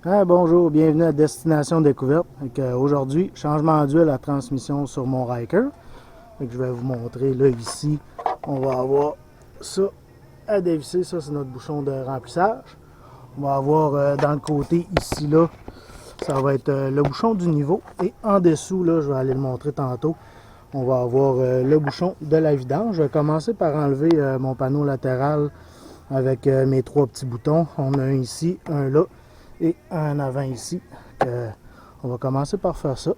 Ah, bonjour, bienvenue à Destination Découverte. Aujourd'hui, changement d'huile à transmission sur mon Ryker. Je vais vous montrer là ici, on va avoir ça à dévisser. Ça, c'est notre bouchon de remplissage. On va avoir dans le côté ici, là, ça va être le bouchon du niveau. Et en dessous, là, je vais aller le montrer tantôt, on va avoir le bouchon de la vidange. Je vais commencer par enlever mon panneau latéral avec mes trois petits boutons. On a un ici, un là et un en avant ici. On va commencer par faire ça.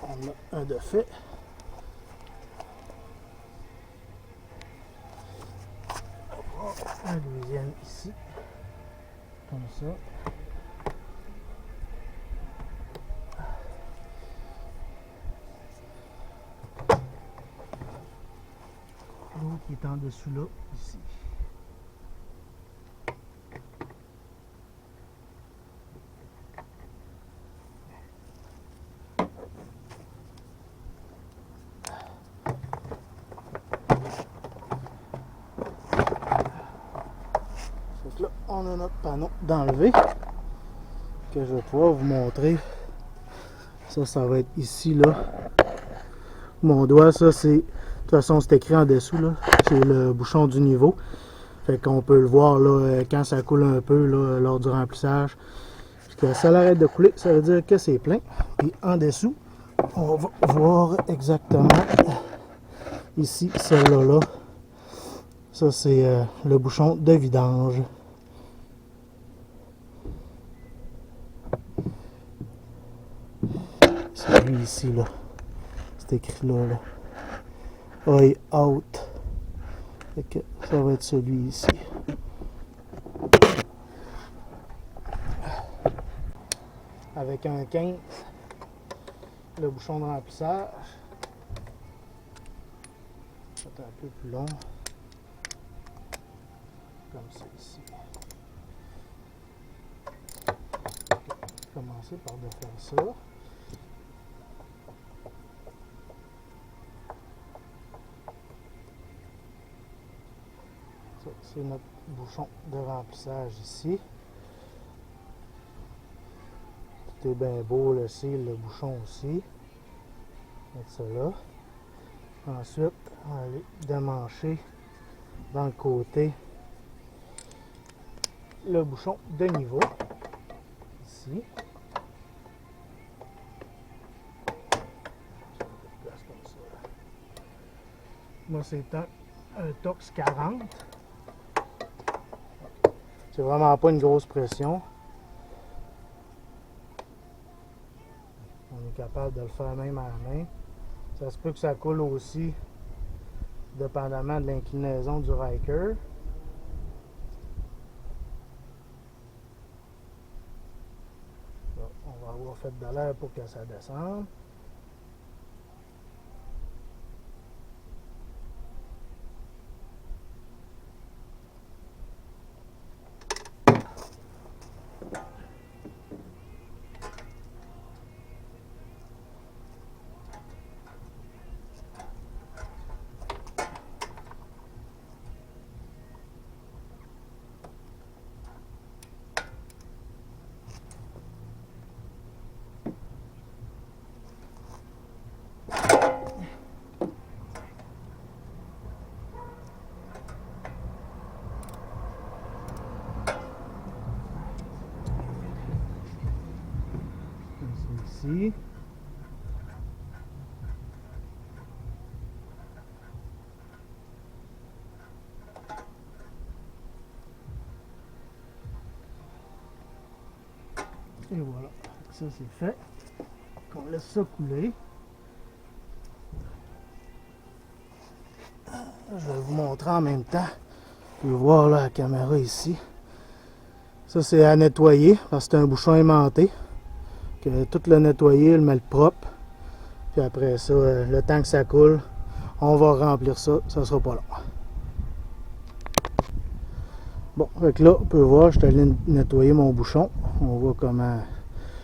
On a un de fait. Un deuxième ici. Comme ça. L'autre qui est en dessous là, ici. Donc là, on a notre panneau d'enlever que je vais pouvoir vous montrer. Ça va être ici là. Mon doigt, ça c'est. De toute façon, c'est écrit en dessous là. C'est le bouchon du niveau. Fait qu'on peut le voir là quand ça coule un peu là, lors du remplissage. Puis que ça arrête de couler, ça veut dire que c'est plein. Puis en dessous, on va voir exactement ici, celle-là là. Ça c'est le bouchon de vidange. C'est lui ici là. C'est écrit là. Oil out. Fait que ça va être celui ici. Avec un 15, le bouchon de remplissage. C'est un peu plus long. Comme ça ici. Je vais commencer par défaire ça. Ça, c'est notre bouchon de remplissage ici. Tout est bien beau, le cil, le bouchon aussi. Mettre ça là. Ensuite, on va aller démancher dans le côté le bouchon de niveau. Ici. Moi, c'est un Tox 40. C'est vraiment pas une grosse pression. On est capable de le faire même à la main. Ça se peut que ça coule aussi, dépendamment de l'inclinaison du Ryker. Là, on va avoir fait de l'air pour que ça descende. Ici. Et voilà, ça c'est fait. On laisse ça couler. Je vais vous montrer en même temps. Vous pouvez voir là, la caméra ici. Ça c'est à nettoyer parce que c'est un bouchon aimanté. Que tout le nettoyer, le mettre propre. Puis après ça, le temps que ça coule, on va remplir ça, ça sera pas long. Bon, avec là, on peut voir, je suis allé nettoyer mon bouchon. On voit comment,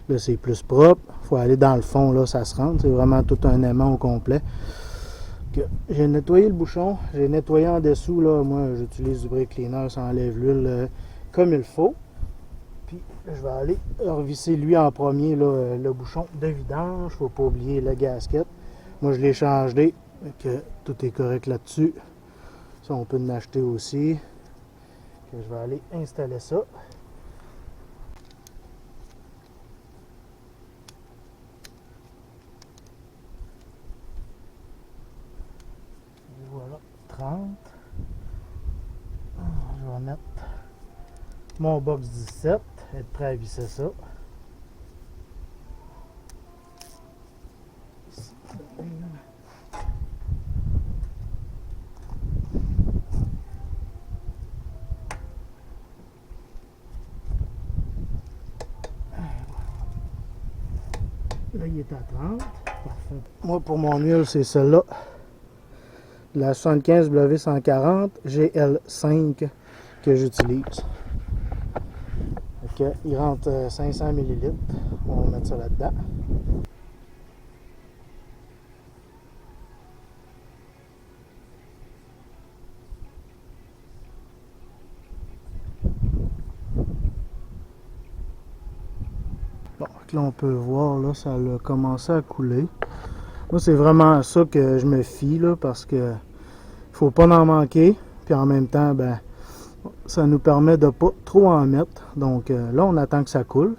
là c'est plus propre. Il faut aller dans le fond, là ça se rentre. C'est vraiment tout un aimant au complet. J'ai nettoyé le bouchon, j'ai nettoyé en dessous. Là, moi, j'utilise du brake cleaner, ça enlève l'huile comme il faut. Puis, je vais aller revisser lui en premier, là, le bouchon de vidange. Il ne faut pas oublier la gasket. Moi, je l'ai changé, que tout est correct là-dessus. Ça, on peut en acheter aussi. Je vais aller installer ça. Et voilà, 30. Je vais mettre mon box 17, être prêt à visser ça. Là, il est à 30. Parfait. Moi, pour mon huile, c'est celle-là. La 75W140 GL5 que j'utilise. Il rentre 500 ml. On va mettre ça là-dedans. Bon, là on peut voir, là, ça a commencé à couler. Moi, c'est vraiment ça que je me fie, là, parce que faut pas en manquer. Puis en même temps, ben, ça nous permet de pas trop en mettre. Donc là, on attend que ça coule.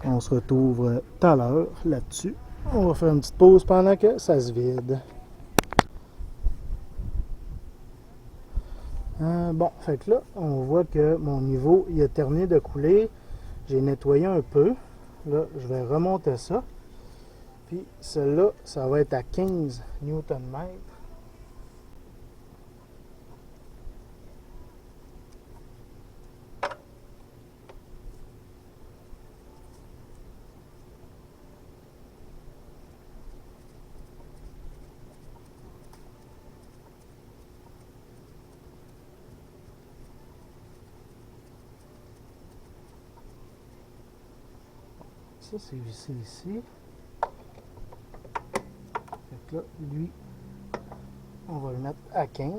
On se retrouve tout à l'heure là-dessus. On va faire une petite pause pendant que ça se vide. Bon, fait que là, on voit que mon niveau, il a terminé de couler. J'ai nettoyé un peu. Là, je vais remonter ça. Puis celle-là, ça va être à 15 Nm. Ça, c'est vissé ici. Fait que là, lui, on va le mettre à 15.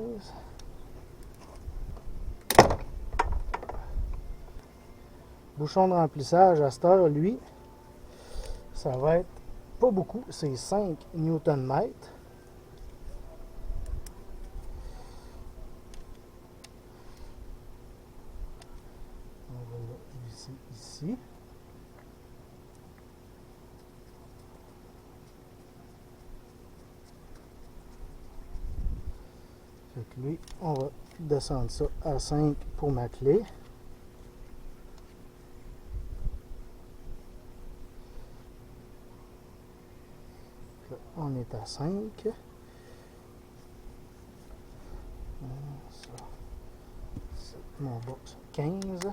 Bouchon de remplissage à cette heure, lui, ça va être pas beaucoup, c'est 5 Nm. On va le visser ici. Fait que lui, on va descendre ça à 5 pour ma clé. Là, on est à 5. Ça, c'est mon box 15.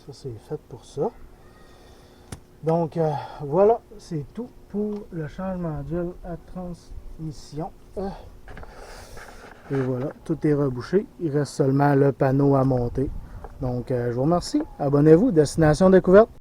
Ça, c'est fait pour ça. Donc, voilà, c'est tout pour le changement d'huile à transmission. Et voilà, tout est rebouché. Il reste seulement le panneau à monter. Donc, je vous remercie. Abonnez-vous. Destination Découverte.